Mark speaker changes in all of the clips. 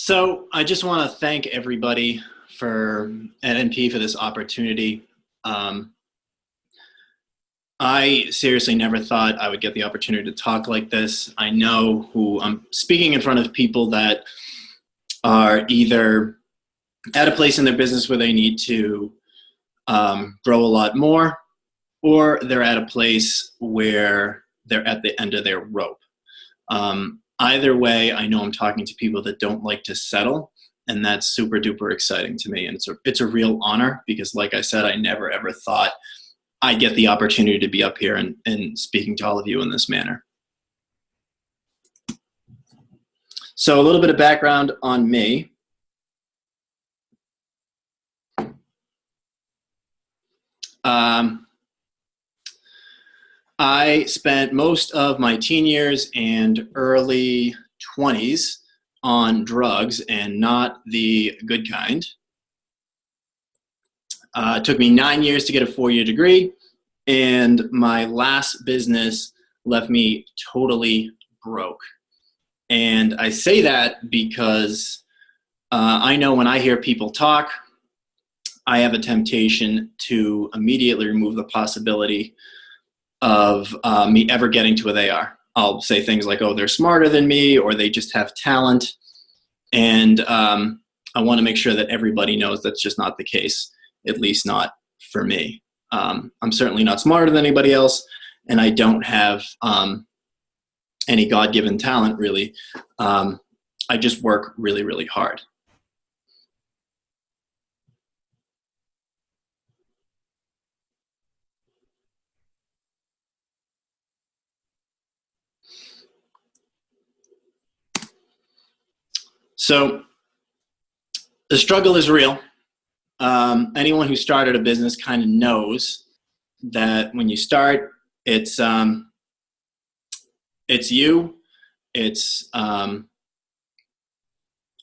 Speaker 1: So I just want to thank everybody for at NP for this opportunity. Um, I seriously never thought I would get the opportunity to talk like this. I know who I'm speaking in front of people that are either at a place in their business where they need to grow a lot more, or they're at a place where they're at the end of their rope. Either way, I know I'm talking to people that don't like to settle, and that's super duper exciting to me. And it's a real honor because, like I said, I never ever thought I'd get the opportunity to be up here and speaking to all of you in this manner. So a little bit of background on me. I spent most of my teen years and early 20s on drugs, and not the good kind. It took me 9 years to get a 4-year degree, and my last business left me totally broke. And I say that because I know when I hear people talk, I have a temptation to immediately remove the possibility of me ever getting to where they are. I'll say things like, oh, they're smarter than me, or they just have talent. And I want to make sure that everybody knows that's just not the case, at least not for me. I'm certainly not smarter than anybody else, and I don't have any God-given talent, really. I just work really, really hard. So the struggle is real. Anyone who started a business kind of knows that when you start, it's you, it's a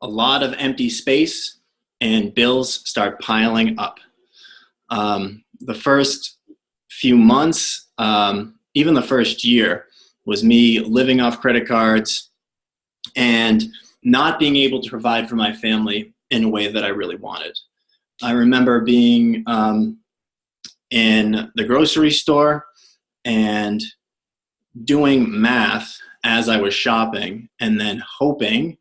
Speaker 1: lot of empty space, and bills start piling up. The first few months, even the first year, was me living off credit cards and not being able to provide for my family in a way that I really wanted. I remember being in the grocery store and doing math as I was shopping, and then hoping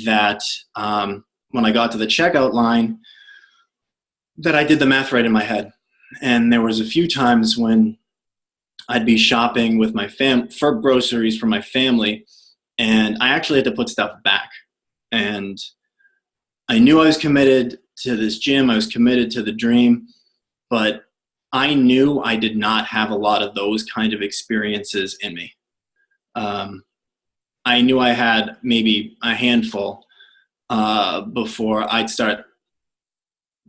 Speaker 1: that when I got to the checkout line that I did the math right in my head. And there was a few times when I'd be shopping with my for groceries for my family, and I actually had to put stuff back. And I knew I was committed to this gym, I was committed to the dream, but I knew I did not have a lot of those kind of experiences in me. I knew I had maybe a handful before I'd start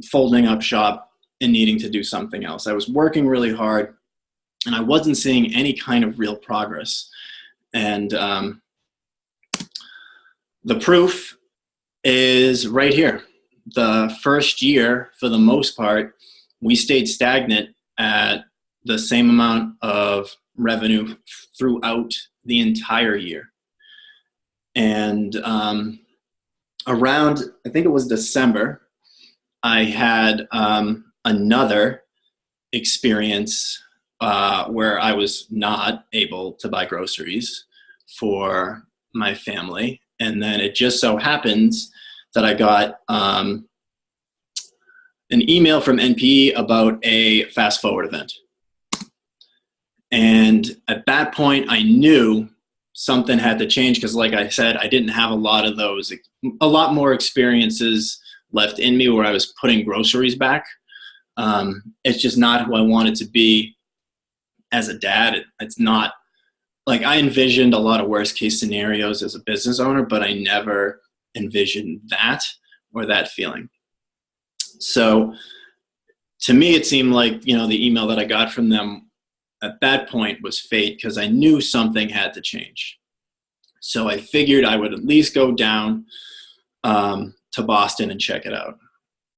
Speaker 1: folding up shop and needing to do something else. I was working really hard, and I wasn't seeing any kind of real progress. And the proof is right here. The first year, for the most part, we stayed stagnant at the same amount of revenue throughout the entire year. And around, I think it was December, I had another experience where I was not able to buy groceries for my family. And then it just so happens that I got an email from NPE about a fast forward event. And at that point, I knew something had to change because, like I said, I didn't have a lot more experiences left in me where I was putting groceries back. It's just not who I wanted to be as a dad. It's not like I envisioned a lot of worst case scenarios as a business owner, but I never envisioned that or that feeling. So to me, it seemed like, the email that I got from them at that point was fate because I knew something had to change. So I figured I would at least go down to Boston and check it out.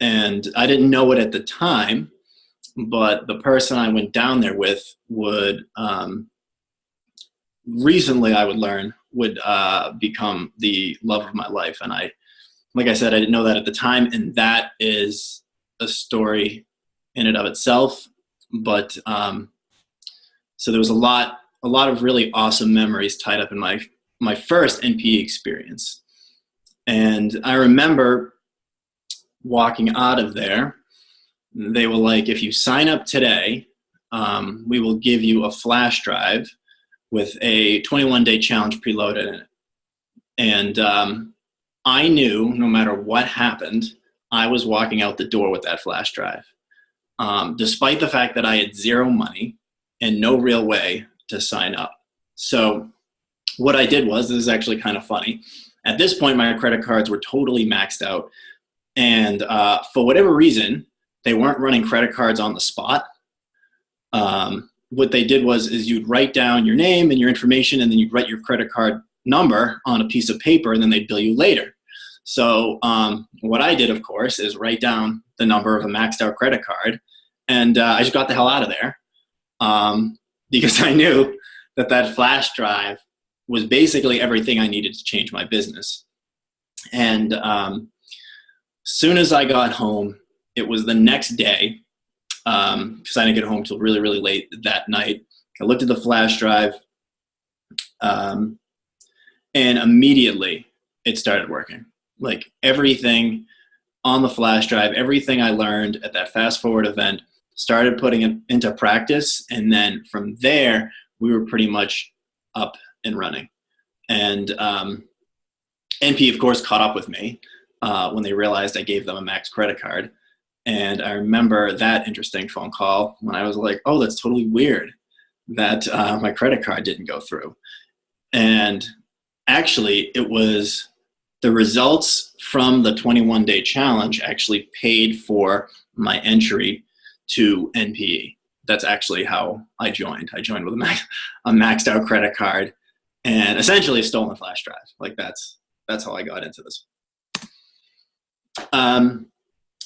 Speaker 1: And I didn't know it at the time, but the person I went down there with would recently, I would learn, would become the love of my life. And I like I said, I didn't know that at the time, and that is a story in and of itself. But so there was a lot of really awesome memories tied up in my first NPE experience. And I remember walking out of there, they were like, if you sign up today, we will give you a flash drive with a 21-day challenge preloaded in it. And I knew no matter what happened, I was walking out the door with that flash drive, despite the fact that I had zero money and no real way to sign up. So what I did was, this is actually kind of funny. At this point, my credit cards were totally maxed out. And for whatever reason, they weren't running credit cards on the spot. What they did is you'd write down your name and your information, and then you'd write your credit card number on a piece of paper, and then they'd bill you later. So what I did, of course, is write down the number of a maxed out credit card, and I just got the hell out of there because I knew that flash drive was basically everything I needed to change my business. And soon as I got home, it was the next day, because I didn't get home till really, really late that night. I looked at the flash drive, and immediately it started working. Like everything on the flash drive, everything I learned at that Fast Forward event, started putting it into practice. And then from there, we were pretty much up and running. And NP, of course, caught up with me when they realized I gave them a max credit card. And I remember that interesting phone call when I was like, oh, that's totally weird that my credit card didn't go through. And actually, it was the results from the 21-day challenge actually paid for my entry to NPE. That's actually how I joined. I joined with a maxed out credit card and essentially a stolen flash drive. Like that's how I got into this.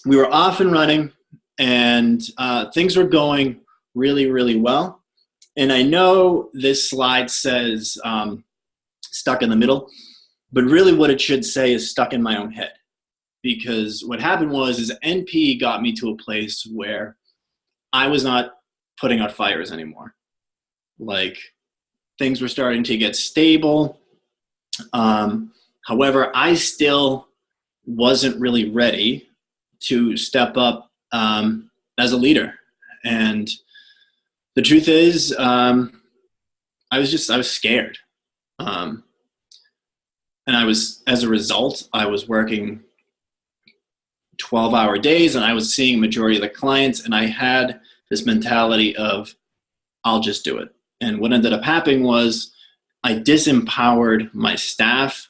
Speaker 1: We were off and running, and things were going really, really well. And I know this slide says stuck in the middle, but really what it should say is stuck in my own head. Because what happened is NP got me to a place where I was not putting out fires anymore. Like things were starting to get stable. However, I still wasn't really ready to step up as a leader. And the truth is, I was scared. And as a result, I was working 12-hour days, and I was seeing a majority of the clients, and I had this mentality of, I'll just do it. And what ended up happening was I disempowered my staff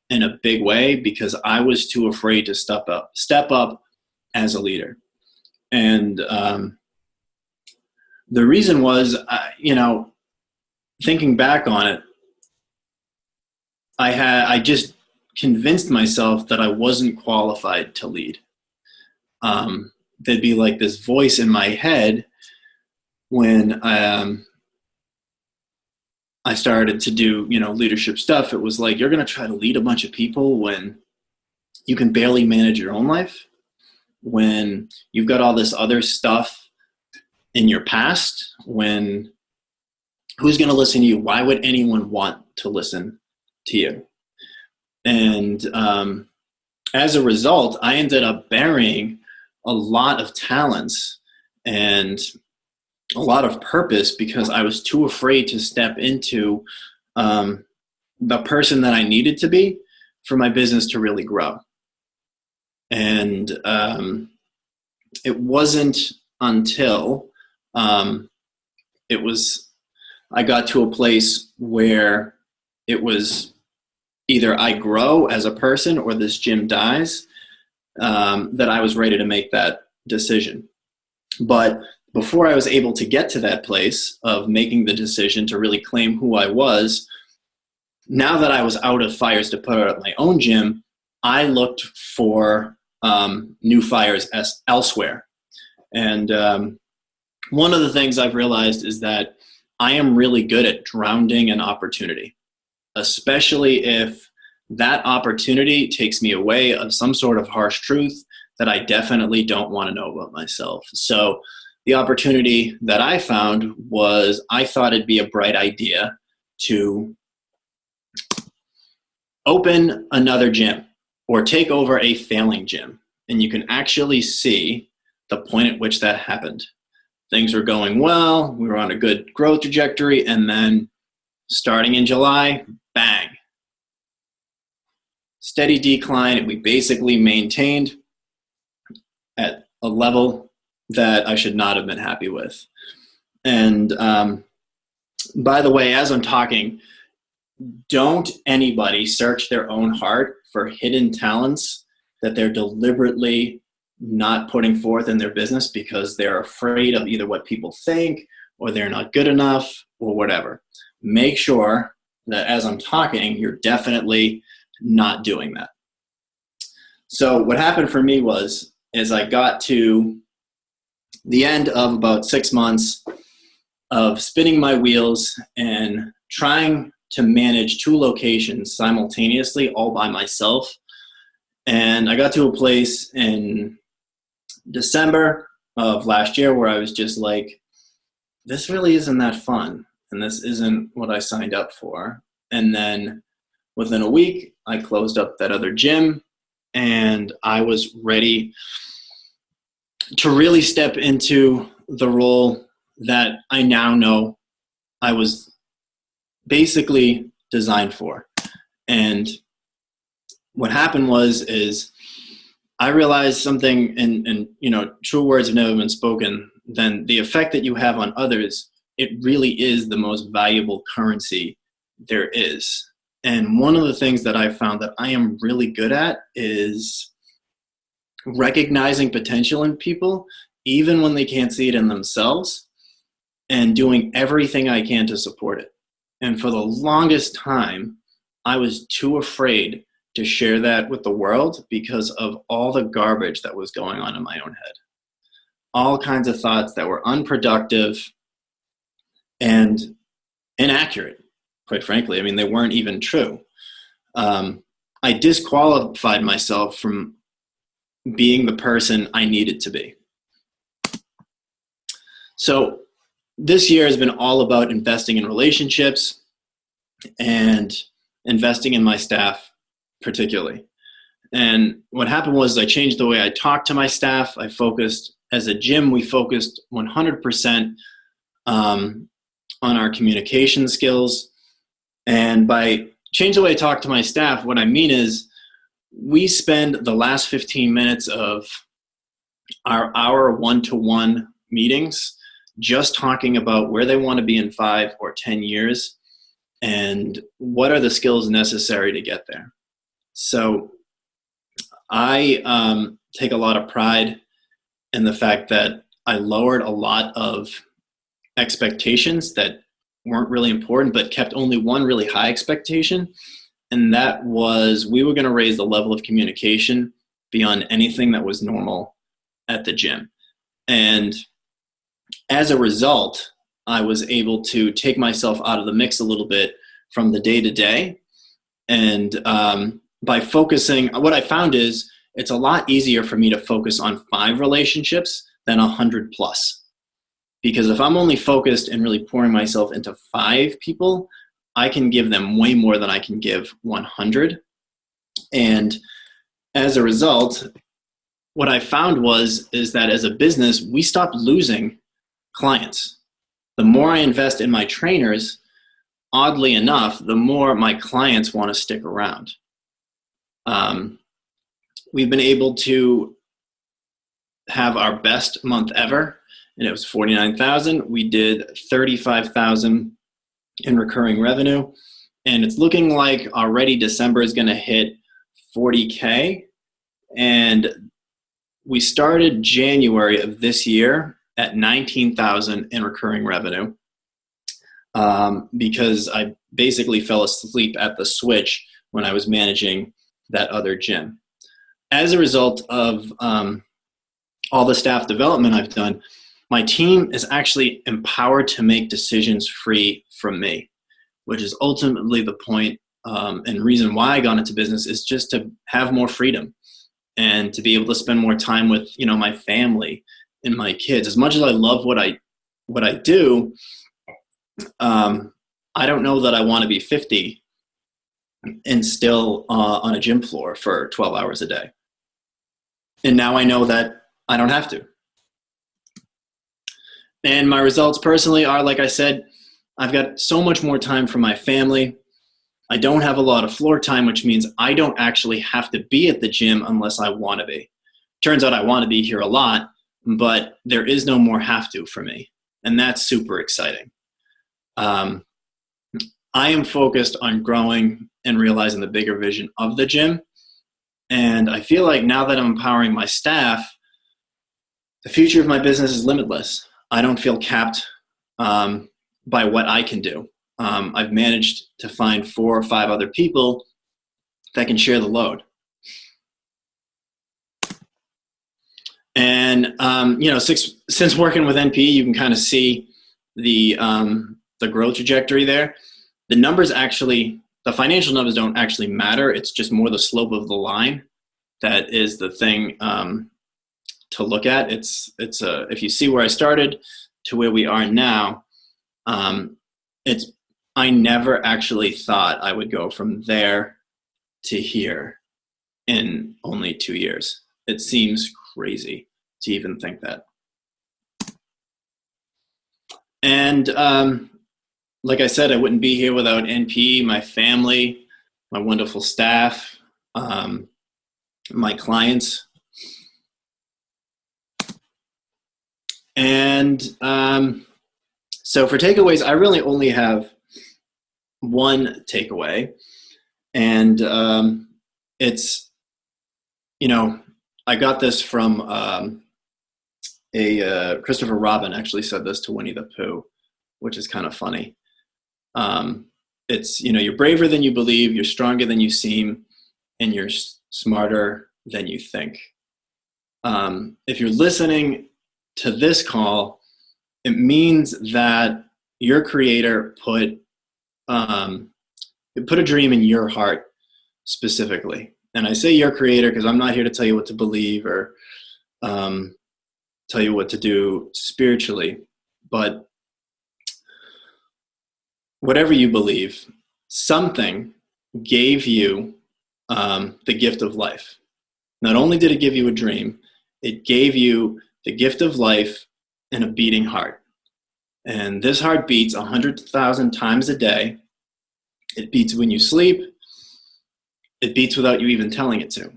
Speaker 1: in a big way because I was too afraid to step up as a leader. And the reason was, thinking back on it, I just convinced myself that I wasn't qualified to lead. There'd be like this voice in my head when I started to do, leadership stuff. It was like, you're going to try to lead a bunch of people when you can barely manage your own life, when you've got all this other stuff in your past, when who's going to listen to you? Why would anyone want to listen to you? And as a result, I ended up burying a lot of talents and a lot of purpose because I was too afraid to step into the person that I needed to be for my business to really grow. And it wasn't until I got to a place where it was either I grow as a person or this gym dies, that I was ready to make that decision. But before I was able to get to that place of making the decision to really claim who I was, now that I was out of fires to put out at my own gym, I looked for new fires elsewhere. And one of the things I've realized is that I am really good at drowning an opportunity, especially if that opportunity takes me away of some sort of harsh truth that I definitely don't want to know about myself. So the opportunity that I found was, I thought it'd be a bright idea to open another gym or take over a failing gym. And you can actually see the point at which that happened. Things were going well, we were on a good growth trajectory, and then starting in July, bang. Steady decline, and we basically maintained at a level that I should not have been happy with. And by the way, as I'm talking, don't anybody search their own heart for hidden talents that they're deliberately not putting forth in their business because they're afraid of either what people think or they're not good enough or whatever. Make sure that as I'm talking, you're definitely not doing that. So what happened for me was, as I got to the end of about 6 months of spinning my wheels and trying to manage 2 locations simultaneously all by myself, and I got to a place in December of last year where I was just like, this really isn't that fun, and this isn't what I signed up for. And then within a week, I closed up that other gym, and I was ready to really step into the role that I now know I was basically designed for. And what happened is I realized something, and true words have never been spoken, then the effect that you have on others, it really is the most valuable currency there is. And one of the things that I found that I am really good at is recognizing potential in people, even when they can't see it in themselves, and doing everything I can to support it. And for the longest time, I was too afraid to share that with the world because of all the garbage that was going on in my own head. All kinds of thoughts that were unproductive and inaccurate, quite frankly. I mean, they weren't even true. I disqualified myself from being the person I needed to be. So this year has been all about investing in relationships and investing in my staff particularly. And what happened was I changed the way I talked to my staff. I focused, as a gym, we focused 100% on our communication skills. And by change the way I talk to my staff, what I mean is we spend the last 15 minutes of our one-to-one meetings just talking about where they want to be in 5 or 10 years and what are the skills necessary to get there. So I take a lot of pride in the fact that I lowered a lot of expectations that weren't really important, but kept only one really high expectation. And that was, we were going to raise the level of communication beyond anything that was normal at the gym. And as a result, I was able to take myself out of the mix a little bit from the day to day. And by focusing, what I found is it's a lot easier for me to focus on 5 relationships than 100 plus. Because if I'm only focused and really pouring myself into 5 people, I can give them way more than I can give 100. And as a result, what I found is that as a business, we stopped losing clients. The more I invest in my trainers, oddly enough, the more my clients want to stick around. We've been able to have our best month ever, and it was 49,000. We did 35,000 in recurring revenue, and it's looking like already December is going to hit 40K. And we started January of this year at 19,000 in recurring revenue because I basically fell asleep at the switch when I was managing that other gym. As a result of all the staff development I've done, my team is actually empowered to make decisions free from me, which is ultimately the point and reason why I got into business is just to have more freedom and to be able to spend more time with, my family and my kids. As much as I love what I do, I don't know that I want to be 50 and still on a gym floor for 12 hours a day. And now I know that I don't have to. And my results personally are, like I said, I've got so much more time for my family. I don't have a lot of floor time, which means I don't actually have to be at the gym unless I want to be. Turns out I want to be here a lot, but there is no more have to for me. And that's super exciting. I am focused on growing and realizing the bigger vision of the gym. And I feel like now that I'm empowering my staff, the future of my business is limitless. I don't feel capped by what I can do. I've managed to find 4 or 5 other people that can share the load. And, since working with NP, you can kind of see the growth trajectory there. The numbers the financial numbers don't actually matter. It's just more the slope of the line that is the thing to look at. If you see where I started to where we are now, I never actually thought I would go from there to here in only 2 years. It seems crazy to even think that. And like I said, I wouldn't be here without NP, my family, my wonderful staff, my clients. And so for takeaways, I really only have one takeaway. And it's, I got this from Christopher Robin actually said this to Winnie the Pooh, which is kind of funny. It's, you're braver than you believe, you're stronger than you seem, and you're smarter than you think. If you're listening to this call, it means that your creator put a dream in your heart specifically. And I say your creator because I'm not here to tell you what to believe or tell you what to do spiritually, but whatever you believe, something gave you the gift of life. Not only did it give you a dream, it gave you the gift of life and a beating heart. And this heart beats 100,000 times a day. It beats when you sleep. It beats without you even telling it to.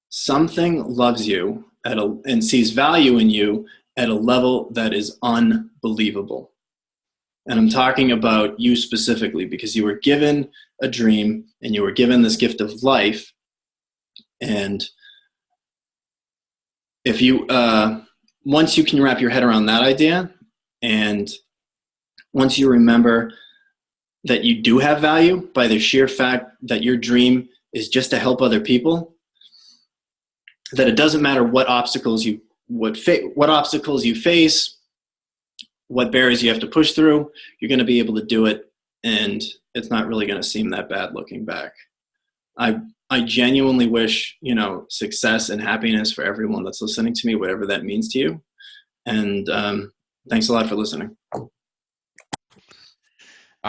Speaker 1: Something loves you and sees value in you at a level that is unbelievable. And I'm talking about you specifically because you were given a dream and you were given this gift of life. And if you, once you can wrap your head around that idea, and once you remember that you do have value by the sheer fact that your dream is just to help other people, that it doesn't matter what obstacles you face, what barriers you have to push through, you're going to be able to do it, and it's not really going to seem that bad looking back. I genuinely wish, success and happiness for everyone that's listening to me, whatever that means to you. And thanks a lot for listening.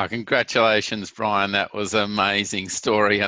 Speaker 2: Congratulations, Brian. That was an amazing story.